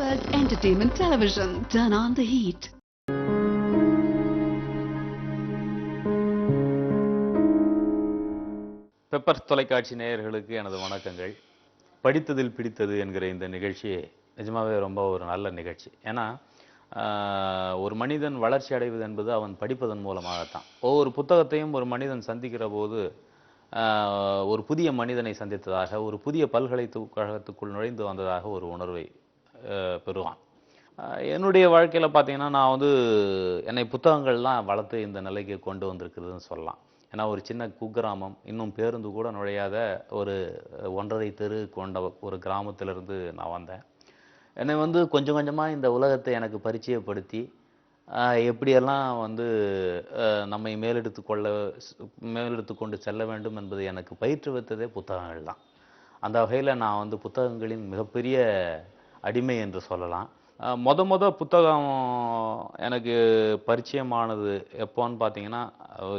Heartfelt Entertainment Television. Turn on the heat. Pepper தொலைக்காட்சி நேயர்களுக்கு எனது வணக்கங்கள். படித்ததில் பிடித்தது என்கிற இந்த நிகழ்ச்சி நிஜமாவே ரொம்ப ஒரு நல்ல நிகழ்ச்சி. ஏன்னா ஒரு மனிதன் வளர்ச்சி அடைவது என்பது அவன் படிப்பதன் மூலமாகத்தான். ஒவ்வொரு புத்தகத்தையும் ஒரு மனிதன் சந்திக்கிற போது ஒரு புதிய மனிதனை சந்தித்ததாக, ஒரு புதிய பல்கலைக்கழகத்துக்குள் நுழைந்து வந்ததாக ஒரு உணர்வை பெறுவான். என்னுடைய வாழ்க்கையில் பார்த்தீங்கன்னா, நான் வந்து என்னை புத்தகங்கள்லாம் வளர்த்து இந்த நிலைக்கு கொண்டு வந்திருக்குதுன்னு சொல்லலாம். ஏன்னா ஒரு சின்ன குக்கிராமம், இன்னும் பேருந்து கூட நுழையாத ஒரு 1½ தெரு கொண்ட ஒரு கிராமத்திலிருந்து நான் வந்தேன். என்னை வந்து கொஞ்சம் கொஞ்சமாக இந்த உலகத்தை எனக்கு பரிச்சயப்படுத்தி எப்படியெல்லாம் வந்து நம்மை மேலெடுத்து கொண்டு செல்ல வேண்டும் என்பதை எனக்கு பயிற்றுவித்ததே புத்தகங்கள் தான். அந்த வகையில் நான் வந்து புத்தகங்களின் மிகப்பெரிய அடிமை என்று சொல்லலாம். மொத புத்தகம் எனக்கு பரிச்சயமானது எப்போன்னு பார்த்தீங்கன்னா,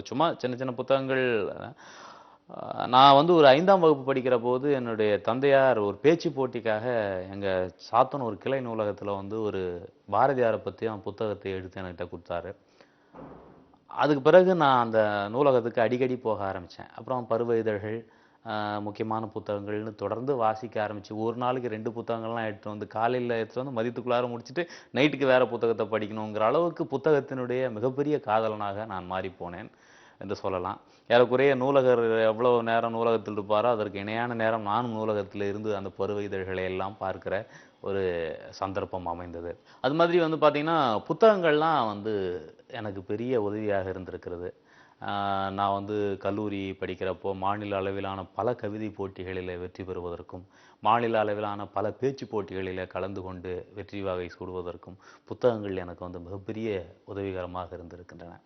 சும்மா சின்ன சின்ன புத்தகங்கள். நான் வந்து ஒரு 5ஆம் வகுப்பு படிக்கிற போது என்னுடைய தந்தையார் ஒரு பேச்சு போட்டிக்காக எங்கள் சாத்தனூர் கிளை நூலகத்தில் வந்து ஒரு பாரதியாரை பற்றியும் புத்தகத்தை எடுத்து என்கிட்ட கொடுத்தாரு. அதுக்கு பிறகு நான் அந்த நூலகத்துக்கு அடிக்கடி போக ஆரம்பித்தேன். அப்புறம் பருவ இதழ்கள், முக்கியமான புத்தகங்கள்னு தொடர்ந்து வாசிக்க ஆரம்பித்து, ஒரு நாளைக்கு 2 புத்தகங்கள்லாம் எடுத்துகிட்டு வந்து, காலையில் எடுத்துகிட்டு வந்து மதியத்துக்குள்ளார முடிச்சுட்டு நைட்டுக்கு வேறு புத்தகத்தை படிக்கணுங்கிற அளவுக்கு புத்தகத்தினுடைய மிகப்பெரிய காதலனாக நான் மாறிப்போனேன் என்று சொல்லலாம். ஏறக்குறைய நூலகர் எவ்வளோ நேரம் நூலகத்தில் இருப்பாரோ அதற்கு இணையான நேரம் நானும் நூலகத்தில் இருந்து அந்த பருவ இதழ்களை எல்லாம் பார்க்கிற ஒரு சந்தர்ப்பம் அமைந்தது. அது மாதிரி வந்து பார்த்திங்கன்னா, புத்தகங்கள்லாம் வந்து எனக்கு பெரிய உதவியாக இருந்திருக்கிறது. நான் வந்து கல்லூரி படிக்கிறப்போ மாநில அளவிலான பல கவிதை போட்டிகளில் வெற்றி பெறுவதற்கும், மாநில அளவிலான பல பேச்சு போட்டிகளில் கலந்து கொண்டு வெற்றி வாகை சூடுவதற்கும் புத்தகங்கள் எனக்கு வந்து மிகப்பெரிய உதவிகரமாக இருந்திருக்கின்றன.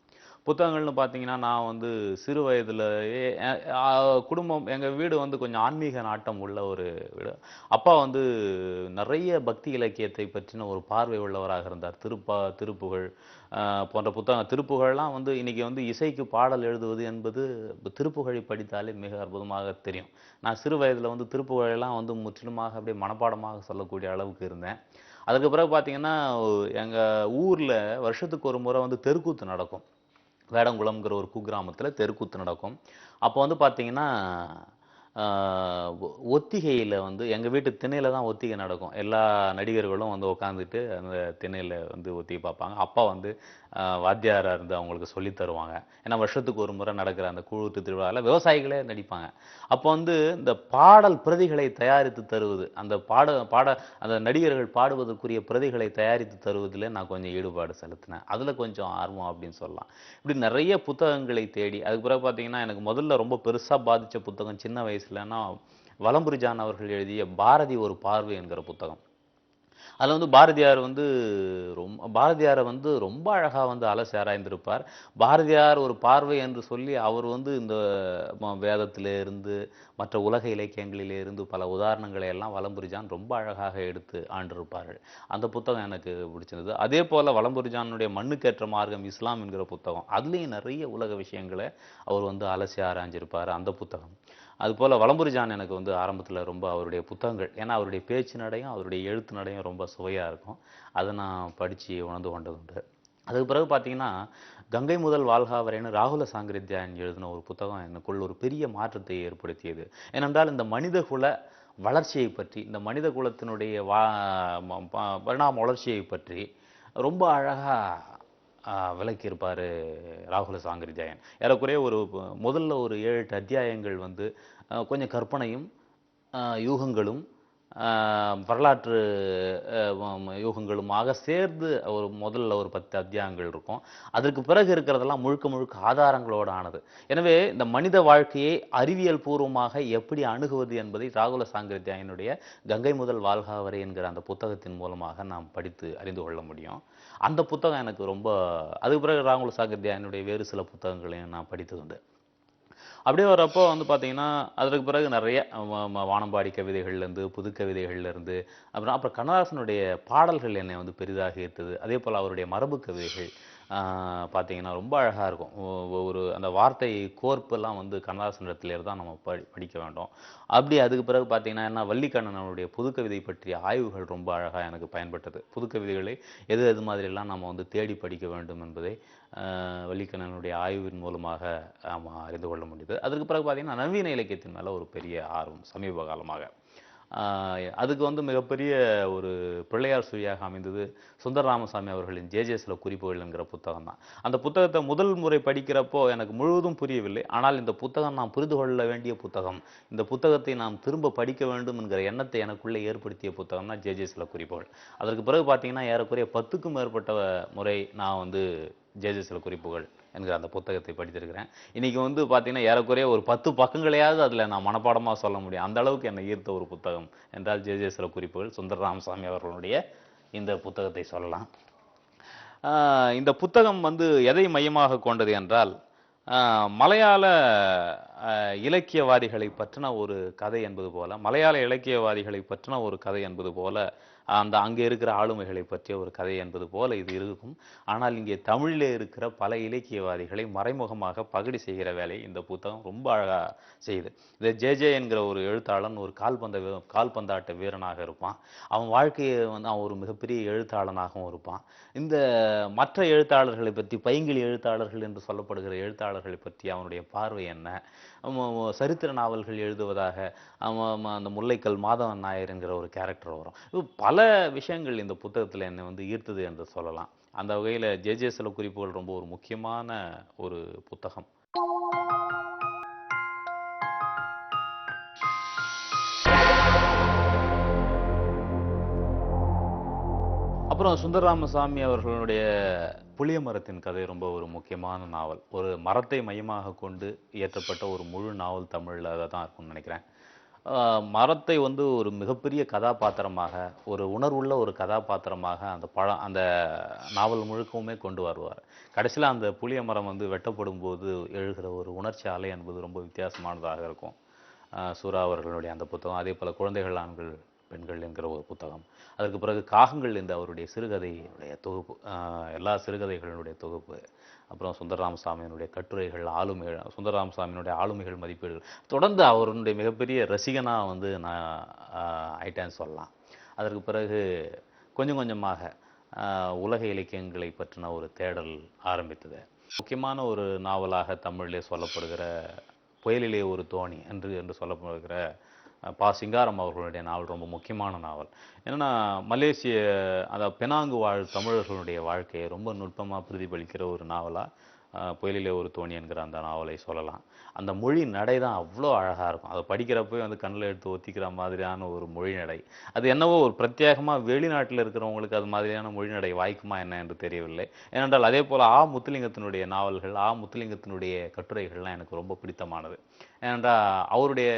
புத்தகங்கள்னு பார்த்தீங்கன்னா, நான் வந்து சிறு வயதிலேயே குடும்பம், எங்கள் வீடு வந்து கொஞ்சம் ஆன்மீக நாட்டம் உள்ள ஒரு வீடு. அப்பா வந்து நிறைய பக்தி இலக்கியத்தை பற்றின ஒரு பார்வை உள்ளவராக இருந்தார். திருப்புகழ் போன்ற புத்தகம். திருப்புகழ்லாம் வந்து இன்றைக்கி வந்து இசைக்கு பாடல் எழுதுவது என்பது திருப்புகழை படித்தாலே மிக அற்புதமாக தெரியும். நான் சிறு வயதில் வந்து திருப்புகழெல்லாம் வந்து முற்றிலுமாக அப்படியே மனப்பாடமாக சொல்லக்கூடிய அளவுக்கு இருந்தேன். அதுக்கு பிறகு பார்த்தீங்கன்னா, எங்கள் ஊரில் வருஷத்துக்கு ஒரு முறை வந்து தெருக்கூத்து நடக்கும். வேடங்குளம்ங்கிற ஒரு குக்கிராமத்தில் தெருக்கூத்து நடக்கும். அப்போ வந்து பார்த்தீங்கன்னா, ஒத்திகையில் வந்து எங்கள் வீட்டு திண்ணையில் தான் ஒத்திகை நடக்கும். எல்லா நடிகர்களும் வந்து உட்காந்துட்டு அந்த திண்ணையில் வந்து ஒத்திகை பார்ப்பாங்க. அப்பா வந்து வாத்தியாராக இருந்து அவங்களுக்கு சொல்லித் தருவாங்க. ஏன்னா வருஷத்துக்கு ஒரு முறை நடக்கிற அந்த கூழூத்து திருவிழாவில் விவசாயிகளே நடிப்பாங்க. அப்போ வந்து இந்த பாடல் பிரதிகளை தயாரித்து தருவது, அந்த அந்த நடிகர்கள் பாடுவதற்குரிய பிரதிகளை தயாரித்து தருவதில் நான் கொஞ்சம் ஈடுபாடு செலுத்தினேன். அதில் கொஞ்சம் ஆர்வம் அப்படின்னு சொல்லலாம். இப்படி நிறைய புத்தகங்களை தேடி, அதுக்கு பிறகு பார்த்தீங்கன்னா, எனக்கு முதல்ல ரொம்ப பெருசாக பாதித்த புத்தகம் சின்ன வயசுலன்னா, வலம்புரி ஜான் அவர்கள் எழுதிய பாரதி ஒரு பார்வை என்கிற புத்தகம். அதில் வந்து பாரதியாரை வந்து ரொம்ப அழகாக வந்து அலசி ஆராய்ந்திருப்பார். பாரதியார் ஒரு பார்வை என்று சொல்லி அவர் வந்து இந்த வேதத்திலே இருந்து மற்ற உலக இலக்கியங்களிலே இருந்து பல உதாரணங்களை எல்லாம் வலம்புரி ஜான் ரொம்ப அழகாக எடுத்து ஆண்டிருப்பார்கள். அந்த புத்தகம் எனக்கு பிடிச்சிருந்தது. அதே போல் வலம்புரி ஜானுடைய மண்ணுக்கேற்ற மார்க்கம் இஸ்லாம் என்கிற புத்தகம், அதுலேயும் நிறைய உலக விஷயங்களை அவர் வந்து அலசி ஆராய்ஞ்சிருப்பார். அந்த புத்தகம். அதுபோல் வலம்புரி ஜான் எனக்கு வந்து ஆரம்பத்தில் ரொம்ப அவருடைய புத்தகங்கள், ஏன்னா அவருடைய பேச்சு நடையும் அவருடைய எழுத்து நடையும் ரொம்ப சுவையாக இருக்கும். அதை நான் படித்து உணர்ந்து கொண்டது உண்டு. அதுக்கு பிறகு பார்த்தீங்கன்னா, கங்கை முதல் வால்கா வரைன்னு ராகுல சாங்கிருத்யாயன் எழுதின ஒரு புத்தகம் எனக்குள் ஒரு பெரிய மாற்றத்தை ஏற்படுத்தியது. ஏனென்றால் இந்த மனிதகுல வளர்ச்சியை பற்றி, இந்த மனித குலத்தினுடைய பரிணாம வளர்ச்சியை பற்றி ரொம்ப அழகாக விளக்கியிருப்பார் ராகுல சாங்கிருத்யாயன். ஏறக்குறைய முதல்ல ஒரு 7-8 அத்தியாயங்கள் வந்து கொஞ்சம் கற்பனையும் யூகங்களும் வரலாற்று யூகங்களுமாக சேர்ந்து முதல்ல ஒரு 10 அத்தியாயங்கள் இருக்கும். அதற்கு பிறகு இருக்கிறதெல்லாம் முழுக்க முழுக்க ஆதாரங்களோடு ஆனது. எனவே இந்த மனித வாழ்க்கையை அறிவியல் பூர்வமாக எப்படி அணுகுவது என்பதை ராகுல சாங்கிருத்யாயனுடைய கங்கை முதல் வால்கா வரை என்கிற அந்த புத்தகத்தின் மூலமாக நாம் படித்து அறிந்து கொள்ள முடியும். அந்த புத்தகம் எனக்கு ரொம்ப, அதுக்கு பிறகு ராகுல சாங்கிருத்யாயனுடைய வேறு சில புத்தகங்களையும் நான் படித்ததுண்டு. அப்படியே வரப்போ வந்து பார்த்தீங்கன்னா, அதற்கு பிறகு நிறைய வானம்பாடி கவிதைகள்லேருந்து, புது கவிதைகள்லேருந்து, அப்புறம் கண்ணதாசனுடைய பாடல்கள் என்னை வந்து பெரிதாக ஈர்த்தது. அதே போல் அவருடைய மரபு கவிதைகள், பார்த்தீங்கன்னா ரொம்ப அழகா இருக்கும். ஒரு அந்த வார்த்தை கோர்ப்பெல்லாம் வந்து கண்ணதாசனிடத்திலே தான் நம்ம படிக்க வேண்டும். அப்படி அதுக்கு பிறகு பார்த்தீங்கன்னா, என்ன வல்லிக்கண்ணன் அவருடைய புதுக்கவிதை பற்றிய ஆய்வுகள் ரொம்ப அழகா எனக்கு பயன்பட்டது. புதுக்கவிதைகளை எது எது மாதிரியெல்லாம் நம்ம வந்து தேடி படிக்க வேண்டும் என்பதை வல்லிக்கண்ணனுடைய ஆய்வின் மூலமாக அறிந்து கொள்ள முடியுது. அதுக்கு பிறகு பார்த்தீங்கன்னா, நவீன இலக்கியத்தின் மேல ஒரு பெரிய ஆர்வம் சமீப காலமாக. அதுக்கு வந்து மிகப்பெரிய ஒரு பிள்ளையார் சுழியாக அமைந்தது சுந்தர ராமசாமி அவர்களின் ஜே சில குறிப்புகள் என்கிற புத்தகம் தான். அந்த புத்தகத்தை முதல் முறை படிக்கிறப்போ எனக்கு முழுவதும் புரியவில்லை. ஆனால் இந்த புத்தகம் நாம் புரிந்து கொள்ள வேண்டிய புத்தகம், இந்த புத்தகத்தை நாம் திரும்ப படிக்க வேண்டும் என்கிற எண்ணத்தை எனக்குள்ளே ஏற்படுத்திய புத்தகம் தான் ஜே சில குறிப்புகள். அதற்கு பிறகு பார்த்தீங்கன்னா, ஏறக்குறைய 10க்கும் மேற்பட்ட முறை நான் வந்து ஜே சில குறிப்புகள் என்கிற அந்த புத்தகத்தை படித்திருக்கிறேன். இன்னைக்கு வந்து பார்த்தீங்கன்னா, ஏறக்குறைய ஒரு 10 பக்கங்களையாவது அதில் நான் மனப்பாடமாக சொல்ல முடியும். அந்த அளவுக்கு என்னை ஈர்த்த ஒரு புத்தகம் என்றால் ஜே சில குறிப்புகள், சுந்தர ராமசாமி அவர்களுடைய இந்த புத்தகத்தை சொல்லலாம். இந்த புத்தகம் வந்து எதை மையமாக கொண்டது என்றால், மலையாள இலக்கியவாதிகளை பற்றின ஒரு கதை என்பது போல, மலையாள இலக்கியவாதிகளை பற்றின ஒரு கதை என்பது போல, அங்கே இருக்கிற ஆளுமைகளை பற்றிய ஒரு கதை என்பது போல இது இருக்கும். ஆனால் இங்கே தமிழிலே இருக்கிற பல இலக்கியவாதிகளை மறைமுகமாக பகடி செய்கிற வேலையை இந்த புத்தகம் ரொம்ப அழகா செய்யுது. இந்த ஜே என்கிற ஒரு எழுத்தாளன் ஒரு கால்பந்தாட்ட வீரனாக இருப்பான். அவன் வாழ்க்கையை வந்து அவன் ஒரு மிகப்பெரிய எழுத்தாளனாகவும் இருப்பான். இந்த மற்ற எழுத்தாளர்களை பற்றி, பைங்கிலி எழுத்தாளர்கள் என்று சொல்லப்படுகிற எழுத்தாளர்களை பற்றி அவனுடைய பார்வை என்ன? சரித்திர நாவல்கள் எழுதுவதாக அந்த முல்லைக்கல் மாதவன் நாயர் என்கிற ஒரு கேரக்டர் வரும். பல விஷயங்கள் இந்த புத்தகத்தில் என்னை வந்து ஈர்த்தது என்று சொல்லலாம். அந்த வகையில் ஜே சில குறிப்புகள் ரொம்ப ஒரு முக்கியமான ஒரு புத்தகம். அப்புறம் சுந்தர ராமசாமி அவர்களுடைய புளிய மரத்தின் கதை ரொம்ப ஒரு முக்கியமான நாவல். ஒரு மரத்தை மையமாக கொண்டு இயற்றப்பட்ட ஒரு முழு நாவல் தமிழில் தான் இருக்கும்னு நினைக்கிறேன். மரத்தை வந்து ஒரு மிகப்பெரிய கதாபாத்திரமாக, ஒரு உணர்வுள்ள ஒரு கதாபாத்திரமாக அந்த நாவல் முழுக்கவுமே கொண்டு வருவார். கடைசியில் அந்த புளிய மரம் வந்து வெட்டப்படும் போது எழுகிற ஒரு உணர்ச்சி அலை என்பது ரொம்ப வித்தியாசமானதாக இருக்கும். சூரா அவர்களுடைய அந்த புத்தகம், அதே போல் குழந்தைகள் ஆண்கள் பெண்கள் என்கிற ஒரு புத்தகம், அதற்கு பிறகு காகங்கள் இந்த அவருடைய சிறுகதையுடைய தொகுப்பு, எல்லா சிறுகதைகளுடைய தொகுப்பு, அப்புறம் சுந்தர ராமசாமியினுடைய கட்டுரைகள், ஆளுமைகள், சுந்தர ராமசாமியினுடைய ஆளுமைகள் மதிப்பீடுகள், தொடர்ந்து அவருடைய மிகப்பெரிய ரசிகனாக வந்து நான் ஆயிட்டேன்னு சொல்லலாம். அதற்கு பிறகு கொஞ்சம் கொஞ்சமாக உலக இலக்கியங்களை பற்றின ஒரு தேடல் ஆரம்பித்தது. முக்கியமான ஒரு நாவலாக தமிழிலே சொல்லப்படுகிற புயலிலே ஒரு தோணி என்று சொல்லப்படுகிற சிங்காரம் அவர்களுடைய நாவல் ரொம்ப முக்கியமான நாவல். என்னென்னா, மலேசிய பெனாங்கு தமிழர்களுடைய வாழ்க்கையை ரொம்ப நுட்பமாக பிரதிபலிக்கிற ஒரு நாவலாக புயலிலே ஒரு தோணி என்கிற அந்த நாவலை சொல்லலாம். அந்த மொழி நடை தான் அவ்வளோ அழகாக இருக்கும். அதை படிக்கிறப்போ வந்து கண்ணில் எடுத்து ஒத்திக்கிற மாதிரியான ஒரு மொழி நடை. அது என்னவோ ஒரு பிரத்யேகமாக வெளிநாட்டில் இருக்கிறவங்களுக்கு அது மாதிரியான மொழி நடை வாய்க்குமா என்ன என்று தெரியவில்லை. ஏனென்றால் அதே போல் முத்துலிங்கத்தினுடைய நாவல்கள், முத்துலிங்கத்தினுடைய கட்டுரைகள்லாம் எனக்கு ரொம்ப பிடித்தமானது. ஏனென்றால் அவருடைய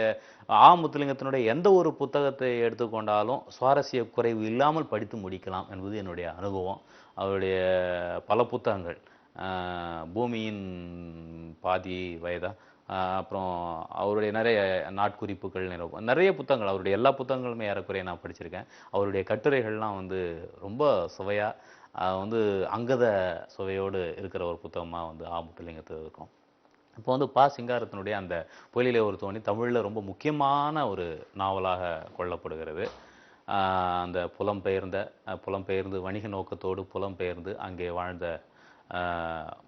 முத்துலிங்கத்தினுடைய எந்த ஒரு புத்தகத்தை எடுத்துக்கொண்டாலும் சுவாரஸ்ய குறைவு இல்லாமல் படித்து முடிக்கலாம் என்பது என்னுடைய அனுபவம். அவருடைய பல புத்தகங்கள், பூமியின் பாதி வயதா, அப்புறம் அவருடைய நிறைய நாட்குறிப்புகள், நிறைய புத்தகங்கள், அவருடைய எல்லா புத்தகங்களுமே ஏறக்குறைய நான் படிச்சிருக்கேன். அவருடைய கட்டுரைகள்லாம் வந்து ரொம்ப சுவையாக வந்து அங்கத சுவையோடு இருக்கிற ஒரு புத்தகமாக வந்து முத்துலிங்கத்தில் இருக்கும். இப்போ வந்து சிங்காரத்தினுடைய அந்த புயலிலே ஒரு தோணி தமிழில் ரொம்ப முக்கியமான ஒரு நாவலாக கொள்ளப்படுகிறது. அந்த புலம்பெயர்ந்து வணிக நோக்கத்தோடு புலம்பெயர்ந்து அங்கே வாழ்ந்த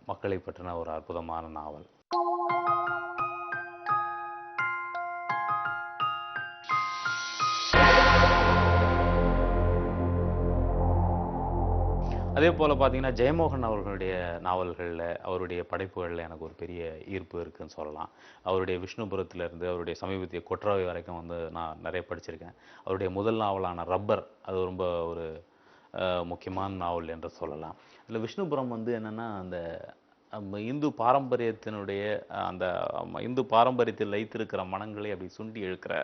மக்களை பற்றின ஒரு அற்புதமான நாவல். அதே போல் பார்த்தீங்கன்னா, ஜெயமோகன் அவர்களுடைய நாவல்களில், அவருடைய படைப்புகளில் எனக்கு ஒரு பெரிய ஈர்ப்பு இருக்குதுன்னு சொல்லலாம். அவருடைய விஷ்ணுபுரத்திலிருந்து அவருடைய சமீபத்திய கொற்றவை வரைக்கும் வந்து நான் நிறைய படிச்சிருக்கேன். அவருடைய முதல் நாவலான ரப்பர், அது ரொம்ப ஒரு முக்கியமான நாவல் என்று சொல்லலாம். இதில் விஷ்ணுபுரம் வந்து என்னென்னா, அந்த இந்து பாரம்பரியத்தினுடைய அந்த இந்து பாரம்பரியத்தில் வைத்திருக்கிற மனங்களை அப்படி சுண்டி இழுக்கிற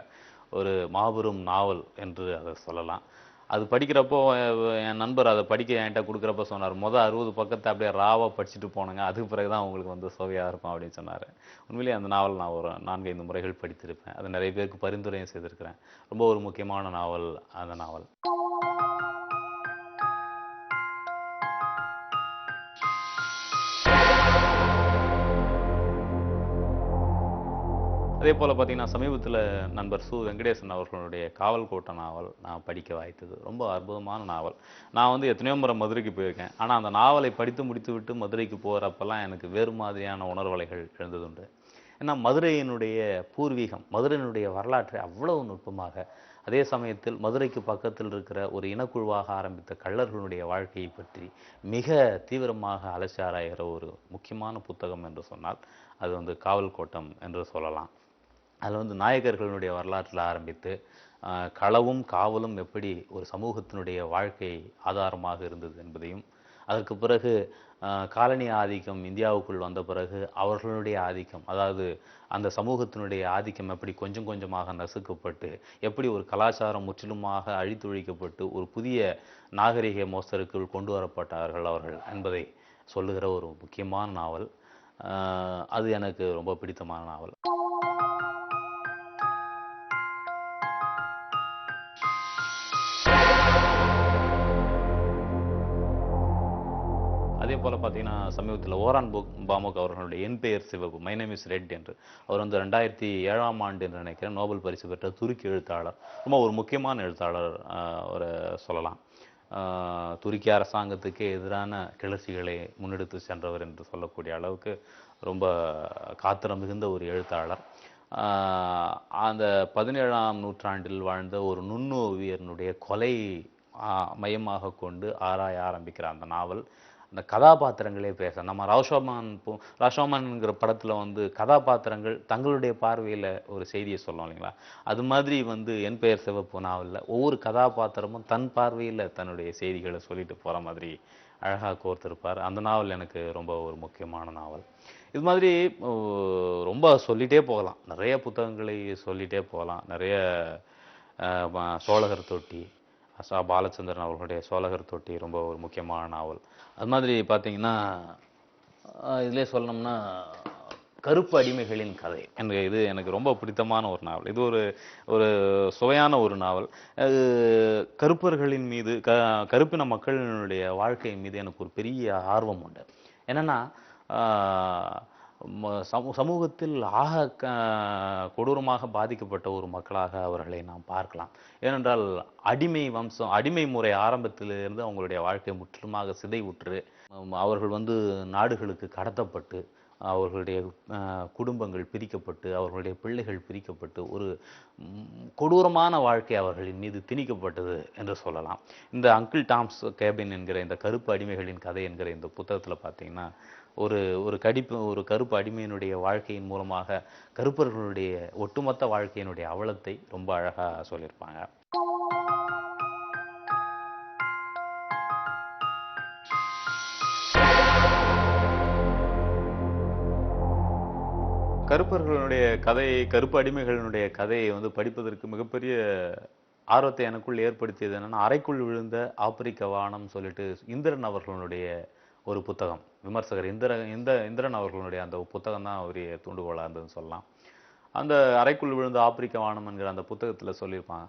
ஒரு மாபெரும் நாவல் என்று அதை சொல்லலாம். அது படிக்கிறப்போ என் நண்பர் அதை படிக்க என்கிட்ட கொடுக்குறப்ப சொன்னார், 60 பக்கத்தை அப்படியே ராவாக படிச்சுட்டு போனங்க, அதுக்கு பிறகு தான் உங்களுக்கு வந்து சுவையாக இருக்கும் அப்படின்னு சொன்னார். உண்மையிலேயே அந்த நாவல் நான் ஒரு 4-5 முறைகள் படித்திருப்பேன். அது நிறைய பேருக்கு பரிந்துரையும் செய்திருக்கிறேன். ரொம்ப ஒரு முக்கியமான நாவல் அந்த நாவல். அதே போல் பார்த்தீங்கன்னா சமீபத்தில் நண்பர் சு வெங்கடேசன் அவர்களுடைய காவல் கோட்ட நாவல் நான் படிக்க வாய்த்தது. ரொம்ப அற்புதமான நாவல். நான் வந்து எத்தனையோ முறை மதுரைக்கு போயிருக்கேன். ஆனால் அந்த நாவலை படித்து முடித்து விட்டு மதுரைக்கு போகிறப்பெல்லாம் எனக்கு வேறு மாதிரியான உணர்வலைகள் எழுந்ததுண்டு. ஏன்னா மதுரையினுடைய பூர்வீகம், மதுரையினுடைய வரலாற்றை அவ்வளவு நுட்பமாக, அதே சமயத்தில் மதுரைக்கு பக்கத்தில் இருக்கிற ஒரு இனக்குழுவாக ஆரம்பித்த கள்ளர்களுடைய வாழ்க்கையை பற்றி மிக தீவிரமாக அலசி ஆராய்கிற ஒரு முக்கியமான புத்தகம் என்று சொன்னால் அது வந்து காவல் கோட்டம் என்று சொல்லலாம். அதில் வந்து நாயக்கர்களுடைய வரலாற்றில் ஆரம்பித்து களவும் காவலும் எப்படி ஒரு சமூகத்தினுடைய வாழ்க்கை ஆதாரமாக இருந்தது என்பதையும், அதற்கு பிறகு காலனி ஆதிக்கம் இந்தியாவுக்குள் வந்த பிறகு அவர்களுடைய ஆதிக்கம், அதாவது அந்த சமூகத்தினுடைய ஆதிக்கம் எப்படி கொஞ்சம் கொஞ்சமாக நசுக்கப்பட்டு எப்படி ஒரு கலாச்சாரம் முற்றிலுமாக அழித்தொழிக்கப்பட்டு ஒரு புதிய நாகரிக மோசருக்குள் கொண்டு வரப்பட்டார்கள் அவர்கள் என்பதை சொல்லுகிற ஒரு முக்கியமான நாவல். அது எனக்கு ரொம்ப பிடித்தமான நாவல். அதே போல் பார்த்தீங்கன்னா சமீபத்தில் ஓரான் பாமக் அவர்களுடைய என் பெயர் சிவப்பு, மை நேம் இஸ் ரெட் என்று அவர் வந்து 2007ஆம் ஆண்டு என்று நினைக்கிறேன் நோபல் பரிசு பெற்ற துருக்கி எழுத்தாளர். ரொம்ப ஒரு முக்கியமான எழுத்தாளர் அவரை சொல்லலாம். துருக்கி அரசாங்கத்துக்கே எதிரான கிளர்ச்சிகளை முன்னெடுத்து சென்றவர் என்று சொல்லக்கூடிய அளவுக்கு ரொம்ப காத்திரம் மிகுந்த ஒரு எழுத்தாளர். அந்த 17ஆம் நூற்றாண்டில் வாழ்ந்த ஒரு நுண்ணோவியனுடைய கொலை மையமாக கொண்டு ஆராய ஆரம்பிக்கிற அந்த நாவல், அந்த கதாபாத்திரங்களே பேச நம்ம ராஷோமான்ங்கிற படத்தில் வந்து கதாபாத்திரங்கள் தங்களுடைய பார்வையில் ஒரு செய்தியை சொல்லணும் இல்லைங்களா, அது மாதிரி வந்து என் பெயர் சிவப்பு நாவலில் ஒவ்வொரு கதாபாத்திரமும் தன் பார்வையில் தன்னுடைய செய்திகளை சொல்லிட்டு போகிற மாதிரி அழகாக கோர்த்திருப்பார். அந்த நாவல் எனக்கு ரொம்ப ஒரு முக்கியமான நாவல். இது மாதிரி ரொம்ப சொல்லிகிட்டே போகலாம், நிறைய புத்தகங்களை சொல்லிகிட்டே போகலாம். நிறைய சோழகர் தொட்டி, சா பாலச்சந்திரன் அவர்களுடைய சோழகர் தொட்டி ரொம்ப ஒரு முக்கியமான நாவல். அது மாதிரி பார்த்தீங்கன்னா இதிலே சொல்லணும்னா கருப்பு அடிமைகளின் கதை இது எனக்கு ரொம்ப பிடித்தமான ஒரு நாவல். இது ஒரு ஒரு சுவையான ஒரு நாவல். கருப்பர்களின் மீது கருப்பின மக்களினுடைய வாழ்க்கையின் மீது எனக்கு ஒரு பெரிய ஆர்வம் உண்டு. என்னென்னா சமூகத்தில் கொடூரமாக பாதிக்கப்பட்ட ஒரு மக்களாக அவர்களை நாம் பார்க்கலாம். ஏனென்றால் அடிமை வம்சம், அடிமை முறை ஆரம்பத்திலிருந்து அவங்களுடைய வாழ்க்கை முற்றிலுமாக சிதைவுற்று அவர்கள் வந்து நாடுகளுக்கு கடத்தப்பட்டு அவர்களுடைய குடும்பங்கள் பிரிக்கப்பட்டு அவர்களுடைய பிள்ளைகள் பிரிக்கப்பட்டு ஒரு கொடூரமான வாழ்க்கை அவர்களின் மீது திணிக்கப்பட்டது என்று சொல்லலாம். இந்த அங்கிள் டாம்ஸ் கேபின் என்கிற இந்த கருப்பு அடிமைகளின் கதை என்கிற இந்த புத்தகத்தில் பார்த்தீங்கன்னா ஒரு கருப்பு அடிமையினுடைய வாழ்க்கையின் மூலமாக கருப்பர்களுடைய ஒட்டுமொத்த வாழ்க்கையினுடைய அவலத்தை ரொம்ப அழகாக சொல்லியிருப்பாங்க. கருப்பர்களுடைய கதையை, கருப்பு அடிமைகளினுடைய கதையை வந்து படிப்பதற்கு மிகப்பெரிய ஆர்வத்தை எனக்குள் ஏற்படுத்தியது என்னன்னா, அறைக்குள் விழுந்த ஆப்பிரிக்க வானம் சொல்லிட்டு இந்திரன் அவர்களுடைய ஒரு புத்தகம். விமர்சகர் இந்திரன் அவர்களுடைய அந்த புத்தகம் தான் ஒரு தூண்டுகோலாக இருந்ததுன்னு சொல்லலாம். அந்த அறைக்குள் விழுந்த ஆப்பிரிக்க வானம் என்கிற அந்த புத்தகத்தில் சொல்லியிருப்பாங்க,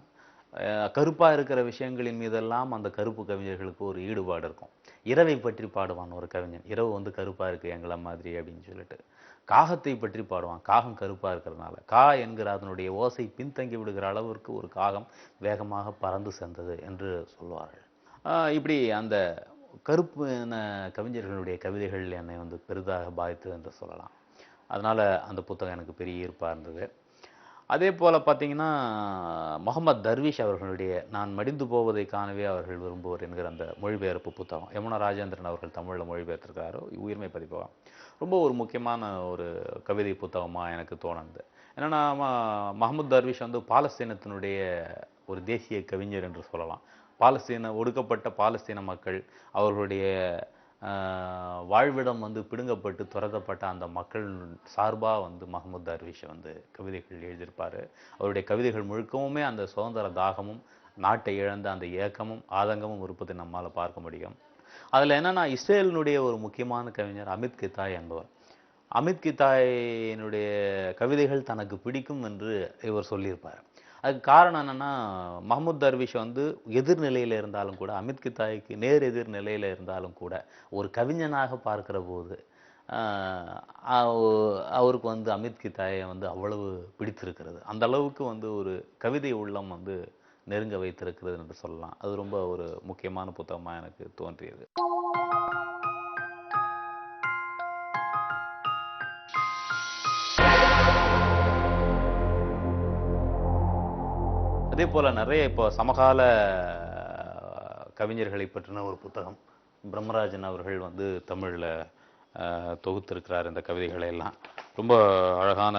கருப்பாக இருக்கிற விஷயங்களின் மீதெல்லாம் அந்த கருப்பு கவிஞர்களுக்கு ஒரு ஈடுபாடு இருக்கும். இரவை பற்றி பாடுவான் ஒரு கவிஞன், இரவு வந்து கருப்பாக இருக்குது எங்களை மாதிரி அப்படின்னு சொல்லிட்டு. காகத்தை பற்றி பாடுவான், காகம் கருப்பாக இருக்கிறதுனால. என்கிற அதனுடைய ஓசை பின்தங்கி விடுகிற அளவிற்கு ஒரு காகம் வேகமாக பறந்து சென்றது என்று சொல்வார்கள். இப்படி அந்த கருப்பு கவிஞர்களுடைய கவிதைகள் என்னை வந்து பெரிதாக பாதித்தது என்று சொல்லலாம். அதனால் அந்த புத்தகம் எனக்கு பெரிய ஈர்ப்பாக இருந்தது. அதே போல் பார்த்தீங்கன்னா முகமது தர்வீஷ் அவர்களுடைய நான் மடிந்து போவதை காணவே அவர்கள் விரும்புவர் என்கிற அந்த மொழிபெயர்ப்பு புத்தகம் யமுனா ராஜேந்திரன் அவர்கள் தமிழில் மொழிபெயர்த்திருக்காரோ, உயிர்மை பதிப்பகம். ரொம்ப ஒரு முக்கியமான ஒரு கவிதை புத்தகமாக எனக்கு தோணுது. என்னென்னா முகமது தர்வீஷ் வந்து பாலஸ்தீனத்தினுடைய ஒரு தேசிய கவிஞர் என்று சொல்லலாம். ஒடுக்கப்பட்ட பாலஸ்தீன மக்கள் அவர்களுடைய வாழ்விடம் வந்து பிடுங்கப்பட்டு துரத்தப்பட்ட அந்த மக்கள் சார்பாக வந்து முகமது தர்வீஷ் வந்து கவிதைகள் எழுதியிருப்பார். அவருடைய கவிதைகள் முழுக்கவுமே அந்த சுதந்திர தாகமும் நாட்டை இழந்த அந்த ஏக்கமும் ஆதங்கமும் இருப்பதை நம்மால் பார்க்க முடியும். அதில் என்னென்னா இஸ்ரேலினுடைய ஒரு முக்கியமான கவிஞர் அமித் கித்தாய் என்பவர். அமித் கித்தாயினுடைய கவிதைகள் தனக்கு பிடிக்கும் என்று இவர் சொல்லியிருப்பார். அதுக்கு காரணம் என்னென்னா முகமது தர்வீஷ் வந்து எதிர்நிலையில் இருந்தாலும் கூட, அமித் கித்தாய்க்கு நேர் எதிர் நிலையில் இருந்தாலும் கூட ஒரு கவிஞனாக பார்க்கிற போது அவருக்கு வந்து அமித் கித்தாயை வந்து அவ்வளவு பிடித்திருக்கிறது. அந்த அளவுக்கு வந்து ஒரு கவிதை உள்ளம் வந்து நெருங்க வைத்திருக்கிறது என்று சொல்லலாம். அது ரொம்ப ஒரு முக்கியமான புத்தகமா எனக்கு தோன்றியது. அதே போல நிறைய இப்போ சமகால கவிஞர்களை பற்றின ஒரு புத்தகம் பிரம்மராஜன் அவர்கள் வந்து தமிழ்ல தொகுத்திருக்கிறார் இந்த கவிதைகளை எல்லாம். ரொம்ப அழகான,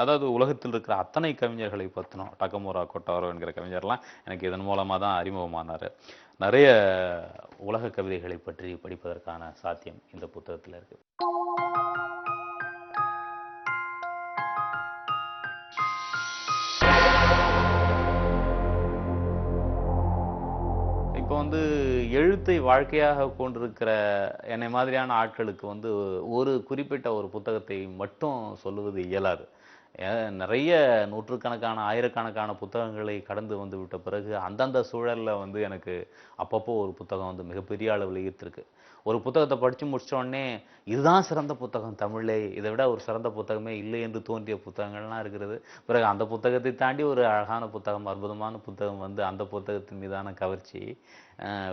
அதாவது உலகத்தில் இருக்கிற அத்தனை கவிஞர்களை பற்றினோம். டக்கமூரா கொட்டாரோ என்கிற கவிஞர்லாம் எனக்கு இதன் மூலமாக தான் அறிமுகமானார். நிறைய உலக கவிதைகளை பற்றி படிப்பதற்கான சாத்தியம் இந்த புத்தகத்தில் இருக்கு. இப்போ வந்து எழுத்தை வாழ்க்கையாக கொண்டிருக்கிற என்னை மாதிரியான ஆட்களுக்கு வந்து ஒரு குறிப்பிட்ட ஒரு புத்தகத்தை மட்டும் சொல்லுவது இயலாது. நிறைய நூற்றுக்கணக்கான ஆயிரக்கணக்கான புத்தகங்களை கடந்து வந்து விட்ட பிறகு அந்தந்த சூழல்ல வந்து எனக்கு அப்பப்போ ஒரு புத்தகம் வந்து மிகப்பெரிய அளவில் ஈர்த்திருக்கு. ஒரு புத்தகத்தை படித்து முடிச்ச உடனே இதுதான் சிறந்த புத்தகம் தமிழே, இதை விட ஒரு சிறந்த புத்தகமே இல்லை என்று தோன்றிய புத்தகங்கள்லாம் இருக்கிறது. பிறகு அந்த புத்தகத்தை தாண்டி ஒரு அழகான புத்தகம், அற்புதமான புத்தகம் வந்து அந்த புத்தகத்தின் மீதான கவர்ச்சி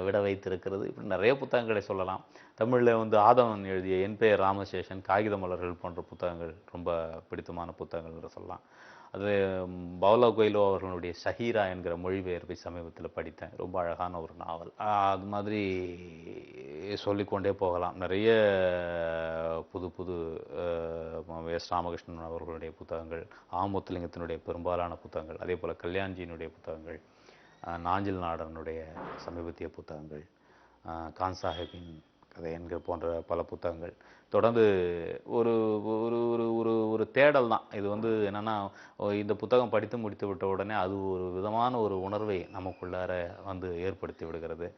விட வைத்திருக்கிறது. இப்படி நிறைய புத்தகங்களை சொல்லலாம். தமிழில் வந்து ஆதவன் எழுதிய என் பெயர் ராமசேஷன், காகித மலர்கள் போன்ற புத்தகங்கள் ரொம்ப பிடித்தமான புத்தகங்கள் என்று சொல்லலாம். அது பவுலோ கொய்லோ அவர்களுடைய ஷஹீரா என்கிற மொழிபெயர்ப்பை சமீபத்தில் படித்தேன். ரொம்ப அழகான ஒரு நாவல். அது மாதிரி சொல்லிக்கொண்டே போகலாம். நிறைய புது புது எஸ் ராமகிருஷ்ணன் அவர்களுடைய புத்தகங்கள், ஆமுத்துலிங்கத்தினுடைய பெரும்பாலான புத்தகங்கள், அதே போல் கல்யாண்ஜியினுடைய புத்தகங்கள், நாஞ்சில் நாடனுடைய சமீபத்திய புத்தகங்கள், கான் சாஹிப்பின் கதை என்கிற போன்ற பல புத்தகங்கள் தொடர்ந்து ஒரு ஒரு ஒரு ஒரு ஒரு தேடல் தான். இது வந்து என்னென்னா, இந்த புத்தகம் படித்து முடித்து விட்ட உடனே அது ஒரு விதமான ஒரு உணர்வை நமக்குள்ளார வந்து ஏற்படுத்தி விடுகிறது.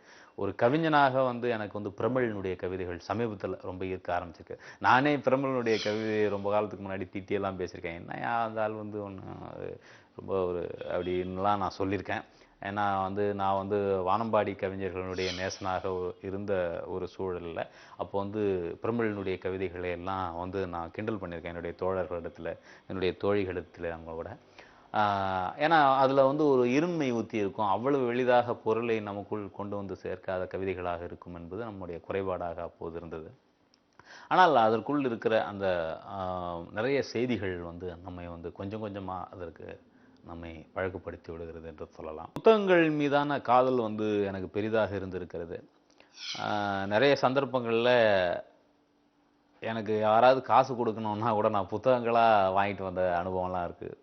ஒரு கவிஞனாக வந்து எனக்கு வந்து பிரமிழினுடைய கவிதைகள் சமீபத்தில் ரொம்ப ஈர்க்க ஆரம்பிச்சிருக்கு. நானே பிரமிழினுடைய கவிதையை ரொம்ப காலத்துக்கு முன்னாடி திட்டியெல்லாம் பேசியிருக்கேன். என்னையா அந்த ஆள் வந்து ஒன்று ரொம்ப ஒரு அப்படின்லாம் நான் சொல்லியிருக்கேன். ஏன்னா வந்து நான் வந்து வானம்பாடி கவிஞர்களுடைய நேசனாக இருந்த ஒரு சூழலில் அப்போ வந்து பிரமிழினுடைய கவிதைகளை எல்லாம் வந்து நான் கிண்டல் பண்ணியிருக்கேன் என்னுடைய தோழர்களிடத்தில், என்னுடைய தோழிகளிடத்தில் அவங்க கூட. ஏன்னா அதில் வந்து ஒரு இருண்மை ஊற்றி இருக்கும். அவ்வளவு எளிதாக பொருளை நமக்குள் கொண்டு வந்து சேர்க்காத கவிதைகளாக இருக்கும் என்பது நம்முடைய குறைபாடாக அப்போது இருந்தது. ஆனால் அதற்குள் இருக்கிற அந்த நிறைய செய்திகள் வந்து நம்மை வந்து கொஞ்சம் கொஞ்சமாக அதற்கு நம்மை பழக்கப்படுத்தி விடுகிறது என்று சொல்லலாம். புத்தகங்கள் மீதான காதல் வந்து எனக்கு பெரிதாக இருந்திருக்கிறது. நிறைய சந்தர்ப்பங்களில் எனக்கு யாராவது காசு கொடுக்கணுன்னா கூட நான் புத்தகங்களாக வாங்கிட்டு வந்த அனுபவம்லாம் இருக்குது.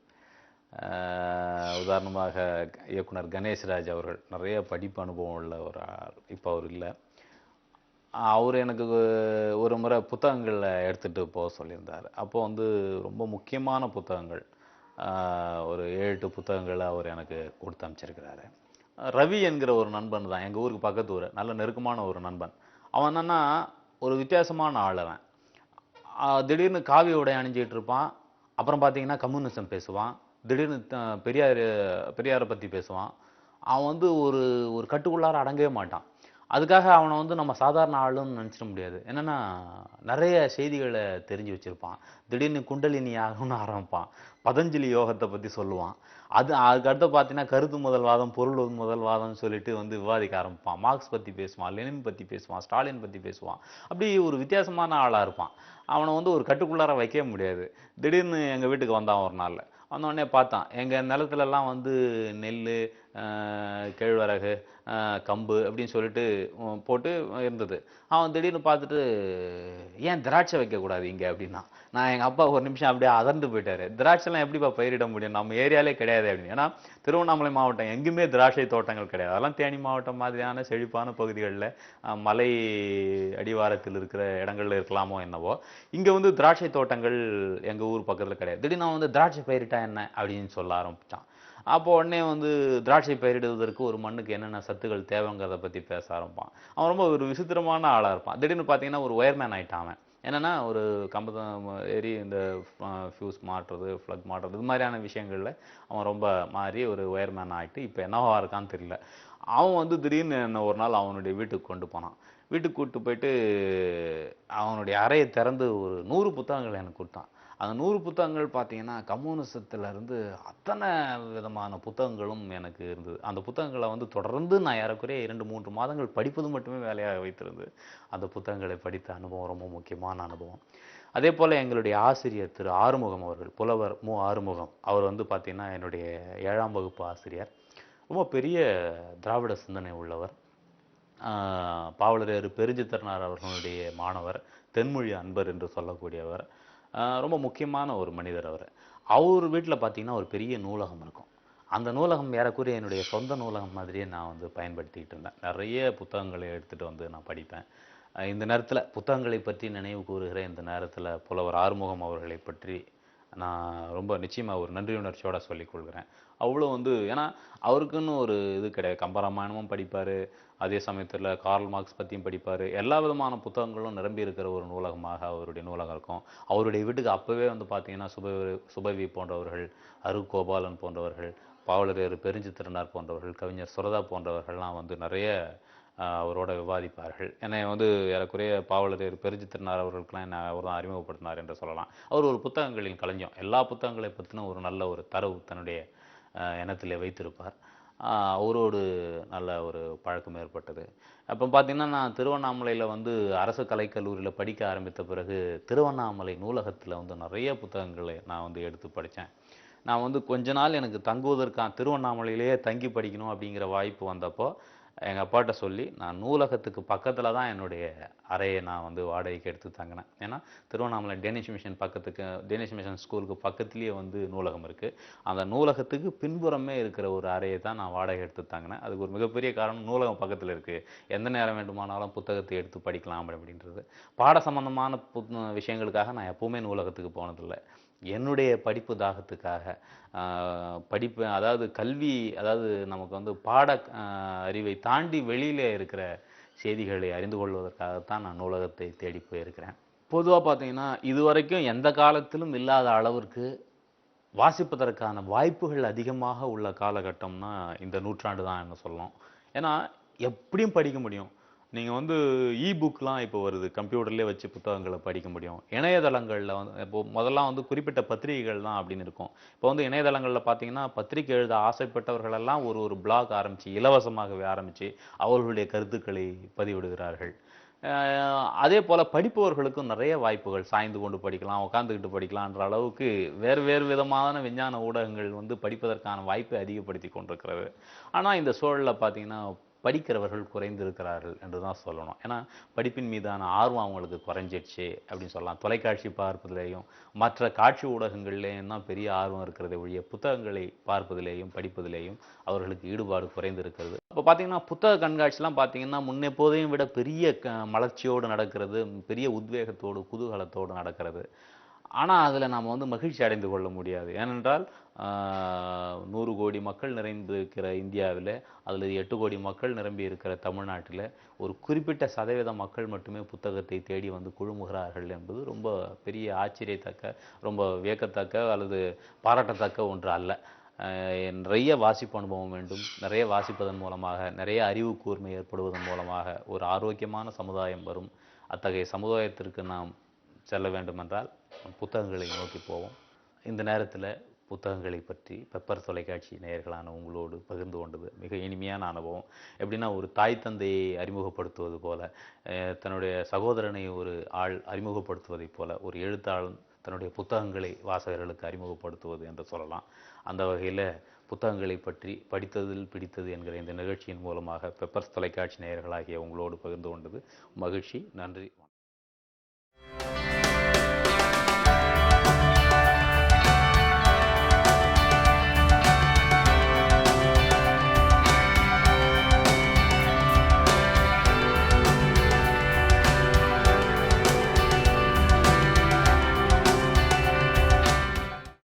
உதாரணமாக இயக்குனர் கணேஷ்ராஜ் அவர்கள் நிறைய படிப்பு அனுபவம் உள்ள ஒரு ஆள். இப்போ அவர் இல்லை. அவர் எனக்கு ஒரு முறை புத்தகங்களில் எடுத்துகிட்டு போக சொல்லியிருந்தார். அப்போது வந்து ரொம்ப முக்கியமான புத்தகங்கள் ஒரு 7-8 புத்தகங்களை அவர் எனக்கு கொடுத்து அனுப்பிச்சிருக்கிறாரு. ரவி என்கிற ஒரு நண்பன் தான், எங்கள் ஊருக்கு பக்கத்து ஊர், நல்ல நெருக்கமான ஒரு நண்பன். அவன் என்னன்னா ஒரு வித்தியாசமான ஆள். அவன் திடீர்னு காவி உடை அணிஞ்சிட்டு இருப்பான். அப்புறம் பார்த்தீங்கன்னா கம்யூனிசம் பேசுவான். திடீர்னு பெரியாரை பற்றி பேசுவான். அவன் வந்து ஒரு ஒரு கட்டுக்குள்ளார அடங்கவே மாட்டான். அதுக்காக அவனை வந்து நம்ம சாதாரண ஆளுன்னு நினச்சிட முடியாது. என்னென்னா நிறைய செய்திகளை தெரிஞ்சு வச்சுருப்பான். திடீர்னு குண்டலினி யாகம்னு ஆரம்பிப்பான். பதஞ்சலி யோகத்தை பற்றி சொல்லுவான். அதுக்கடுத்து பார்த்தீங்கன்னா கருத்து முதல்வாதம், பொருள் முதல்வாதம்னு சொல்லிட்டு வந்து விவாதிக்க ஆரம்பிப்பான். மார்க்ஸ் பற்றி பேசுவான், லெனின் பற்றி பேசுவான், ஸ்டாலின் பற்றி பேசுவான். அப்படி ஒரு வித்தியாசமான ஆளாக இருப்பான். அவனை வந்து ஒரு கட்டுக்குள்ளார வைக்கவே முடியாது. திடீர்னு எங்கள் வீட்டுக்கு வந்தான் ஒரு நாளில். வந்தோடனே பார்த்தான், எங்கள் நிலத்துலலாம் வந்து நெல், கேழ்வரகு, கம்பு அப்படின்னு சொல்லிட்டு போட்டு இருந்தது. அவன் திடீர்னு பார்த்துட்டு ஏன் திராட்சை வைக்கக்கூடாது இங்கே அப்படின்னா. நான் எங்கள் அப்பா ஒரு நிமிஷம் அப்படியே அதர்ந்து போயிட்டாரு. திராட்சைலாம் எப்படிப்பா பயிரிட முடியும், நம்ம ஏரியாலே கிடையாது அப்படின்னு. ஏன்னா திருவண்ணாமலை மாவட்டம் எங்குமே திராட்சை தோட்டங்கள் கிடையாது. அதெல்லாம் தேனி மாவட்டம் மாதிரியான செழிப்பான பகுதிகளில் மலை அடிவாரத்தில் இருக்கிற இடங்கள்ல இருக்கலாமோ என்னவோ. இங்கே வந்து திராட்சை தோட்டங்கள் எங்கள் ஊர் பக்கத்தில் கிடையாது. திடீர்னு அவன் வந்து திராட்சை பயிரிட்டா என்ன அப்படின்னு சொல்ல ஆரம்பித்தான். அப்போ உடனே வந்து திராட்சை பயிரிடுவதற்கு ஒரு மண்ணுக்கு என்னென்ன சத்துக்கள் தேவைங்கிறத பற்றி பேச ஆரம்பிப்பான். அவன் ரொம்ப ஒரு விசித்திரமான ஆளாக இருப்பான். திடீர்னு பார்த்தீங்கன்னா ஒரு ஒயர்மேன் ஆகிட்டான் அவன். என்னென்னா ஒரு கம்பம் ஏறி இந்த ஃபியூஸ் மாட்டுறது, ஃப்ளக் மாட்டுறது, இது மாதிரியான விஷயங்களில் அவன் ரொம்ப மாறி ஒரு ஒயர்மேன் ஆகிட்டு இப்போ என்னவா இருக்கான்னு தெரியல. அவன் வந்து திடீர்னு என்ன ஒரு நாள் அவனுடைய வீட்டுக்கு கொண்டு போனான். வீட்டுக்கு கூட்டு போயிட்டு அவனுடைய அறைய திறந்து ஒரு 100 புத்தகங்கள் எனக்கு குடுத்தான். அந்த 100 புத்தகங்கள் பார்த்தீங்கன்னா, கம்யூனிசத்துல இருந்து அத்தன விதமான புத்தகங்களும் எனக்கு இருந்தது. அந்த புத்தகங்கள வந்து தொடர்ந்து நான் ஏறக்குறைய 2, 3 மாதங்கள் படிப்பது மட்டுமே வேலையாக வைத்திருந்தது. அந்த புத்தகங்களை படித்த அனுபவம் ரொம்ப முக்கியமான அனுபவம். அதேபோல எங்களுடைய ஆசிரியர் திரு ஆறுமுகம் அவர்கள், புலவர் மு. ஆறுமுகம். அவர் வந்து பார்த்தீங்கன்னா, என்னுடைய 7ஆம் வகுப்பு ஆசிரியர். ரொம்ப பெரிய திராவிட சிந்தனை உள்ளவர். பாவலரேறு பெருஞ்சித்திரனார் அவர்களுடைய மாணவர், தென்மொழி அன்பர் என்று சொல்லக்கூடியவர். ரொம்ப முக்கியமான ஒரு மனிதர் அவர். அவர் வீட்ல பார்த்தீங்கன்னா, ஒரு பெரிய நூலகம் இருக்கும். அந்த நூலகம் ஏறக்குறைய என்னுடைய சொந்த நூலகம் மாதிரியே நான் வந்து பயன்படுத்திக்கிட்டு இருந்தேன். நிறைய புத்தகங்களை எடுத்துட்டு வந்து நான் படிப்பேன். இந்த நேரத்தில புத்தகங்களை பற்றி நினைவு கூறுகிற இந்த நேரத்தில புலவர் ஆறுமுகம் அவர்களை பற்றி நான் ரொம்ப நிச்சயமா ஒரு நன்றியுணர்ச்சியோட சொல்லிக் கொள்கிறேன். அவ்வளோ வந்து ஏன்னா, அவருக்குன்னு ஒரு இது கிடையாது. கம்பராமாயணமும் படிப்பாரு. அதே சமயத்தில கார்ல் மார்க்ஸ் பத்தியும் படிப்பாரு. எல்லா விதமான புத்தகங்களும் நிரம்பி இருக்கிற ஒரு நூலகமாக அவருடைய நூலகம் இருக்கும். அவருடைய வீட்டுக்கு அப்பவே வந்து பார்த்தீங்கன்னா, சுபவி போன்றவர்கள், அரு கோபாலன் போன்றவர்கள், பாவலரேறு பெருஞ்சித்திரனார் போன்றவர்கள், கவிஞர் சுரதா போன்றவர்கள்லாம் வந்து நிறைய அவரோட விவாதிப்பார்கள். என்னை வந்து ஏறக்குறைய பாவலரேறு பெருஞ்சித்திரனார் அவர்களுக்கெல்லாம் என்னை அவர் தான் அறிமுகப்படுத்தினார் என்று சொல்லலாம். அவர் ஒரு புத்தகங்களின் களஞ்சியம். எல்லா புத்தகங்களை பற்றின ஒரு நல்ல ஒரு தரவு தன்னுடைய எண்ணத்திலே வைத்திருப்பார். அவரோடு நல்ல ஒரு பழக்கம் ஏற்பட்டது. அப்போ பார்த்தீங்கன்னா, நான் திருவண்ணாமலையில வந்து அரசு கலைக்கல்லூரியில படிக்க ஆரம்பித்த பிறகு, திருவண்ணாமலை நூலகத்தில வந்து நிறைய புத்தகங்களை நான் வந்து எடுத்து படிச்சேன். நான் வந்து கொஞ்ச நாள் எனக்கு தங்குவதற்கான திருவண்ணாமலையிலேயே தங்கி படிக்கணும் அப்படிங்கிற வாய்ப்பு வந்தப்போ, எங்க அப்பாட்ட சொல்லி, நான் நூலகத்துக்கு பக்கத்துல தான் என்னுடைய அறைய நான் வந்து வாடகைக்கு எடுத்து தங்கினேன். ஏன்னா, திருவண்ணாமலை டேனிஷ் மிஷன் ஸ்கூலுக்கு பக்கத்திலேயே வந்து நூலகம் இருக்கு. அந்த நூலகத்துக்கு பின்புறமே இருக்கிற ஒரு அறைய தான் நான் வாடகை எடுத்து தங்கினேன். அதுக்கு ஒரு மிகப்பெரிய காரணம் நூலகம் பக்கத்துல இருக்கு. எந்த நேரம் வேண்டுமானாலும் புத்தகத்தை எடுத்து படிக்கலாம் அப்படின்றது. பாட சம்பந்தமான விஷயங்களுக்காக நான் எப்பவுமே நூலகத்துக்கு போனதில்ல. என்னுடைய படிப்பு தாகத்துக்காக படிப்பு அதாவது கல்வி அதாவது நமக்கு வந்து பாட அறிவை தாண்டி வெளியில இருக்கிற செய்திகளை அறிந்து கொள்வதற்காகத்தான் நான் நூலகத்தை தேடி போயிருக்கிறேன். பொதுவா பார்த்தீங்கன்னா, இதுவரைக்கும் எந்த காலத்திலும் இல்லாத அளவிற்கு வாசிப்பதற்கான வாய்ப்புகள் அதிகமாக உள்ள காலகட்டம்னா இந்த நூற்றாண்டு தான் சொல்லணும். ஏன்னா, எப்படியும் படிக்க முடியும். நீங்க வந்து புக்லாம் இப்போ வருது. கம்ப்யூட்டர்லயே வச்சு புத்தகங்கள படிக்க முடியும். இணையதளங்கள்ல வந்து இப்போ முதல்லாம் வந்து குறிப்பிட்ட பத்திரிகைகள் தான் அப்படின்னு இருக்கும். இப்போ வந்து இணையதளங்கள்ல பார்த்தீங்கன்னா, பத்திரிகை எழுத ஆசைப்பட்டவர்கள் எல்லாம் ஒரு ஒரு பிளாக் ஆரம்பிச்சு, இலவசமாகவே ஆரம்பிச்சு, அவர்களுடைய கருத்துக்களை பதிவிடுகிறார்கள். அதே போல படிப்பவர்களுக்கும் நிறைய வாய்ப்புகள். சாய்ந்து கொண்டு படிக்கலாம், உட்கார்ந்துகிட்டு படிக்கலான்ற அளவுக்கு வேறு வேறு விதமான விஞ்ஞான ஊடகங்கள் வந்து படிப்பதற்கான வாய்ப்பை அதிகப்படுத்திக் கொண்டிருக்கிறது. ஆனா இந்த சூழல்ல பார்த்தீங்கன்னா, படிக்கிறவர்கள் குறைந்திருக்கிறார்கள் என்று தான் சொல்லணும். ஏன்னா, படிப்பின் மீதான ஆர்வம் அவங்களுக்கு குறைஞ்சிடுச்சு அப்படின்னு சொல்லலாம். தொலைக்காட்சி பார்ப்பதிலேயும், மற்ற காட்சி ஊடகங்கள்லேயும் தான் பெரிய ஆர்வம் இருக்கிறதே ஒழிய, புத்தகங்களை பார்ப்பதிலேயும், படிப்பதிலேயும் அவர்களுக்கு ஈடுபாடு குறைந்திருக்கிறது. அப்போ பார்த்தீங்கன்னா, புத்தக கண்காட்சிலாம் பார்த்தீங்கன்னா, முன்னெப்போதையும் விட பெரிய மலர்ச்சியோடு நடக்கிறது, பெரிய உத்வேகத்தோடு, குதூகலத்தோடு நடக்கிறது. ஆனா, அதுல நாம வந்து மகிழ்ச்சி அடைந்து கொள்ள முடியாது. ஏனென்றால், 100 கோடி மக்கள் நிறைந்திருக்கிற இந்தியாவில, அதுல 8 கோடி மக்கள் நிரம்பி இருக்கிற தமிழ்நாட்டில, ஒரு குறிப்பிட்ட சதவீத மக்கள் மட்டுமே புத்தகத்தை தேடி வந்து குழுமுகிறார்கள் என்பது ரொம்ப பெரிய ஆச்சரியத்தக்க, ரொம்ப வியக்கத்தக்க அல்லது பாராட்டத்தக்க ஒன்று அல்ல. நிறைய வாசிப்பு அனுபவம் வேண்டும். நிறைய வாசிப்பதன் மூலமாக, நிறைய அறிவு கூர்மை ஏற்படுவதன் மூலமாக ஒரு ஆரோக்கியமான சமுதாயம் வரும். அத்தகைய சமுதாயத்திற்கு நாம் செல்ல வேண்டுமென்றால் புத்தகங்களை நோக்கி போவோம். இந்த நேரத்தில் புத்தகங்களை பற்றி பெப்பர் தொலைக்காட்சி நேயர்களான உங்களோடு பகிர்ந்து கொண்டது மிக இனிமையான அனுபவம். எப்படின்னா, ஒரு தாய் தந்தையை அறிமுகப்படுத்துவது போல, தன்னுடைய சகோதரனை ஒரு ஆள் அறிமுகப்படுத்துவதைப் போல, ஒரு எழுத்தாளன் தன்னுடைய புத்தகங்களை வாசகர்களுக்கு அறிமுகப்படுத்துவது என்று சொல்லலாம். அந்த வகையில் புத்தகங்களை பற்றி படித்ததில் பிடித்தது என்கிற இந்த நிகழ்ச்சியின் மூலமாக பெப்பர்ஸ் தொலைக்காட்சி நேயர்களாகிய உங்களோடு பகிர்ந்து கொண்டது மகிழ்ச்சி. நன்றி.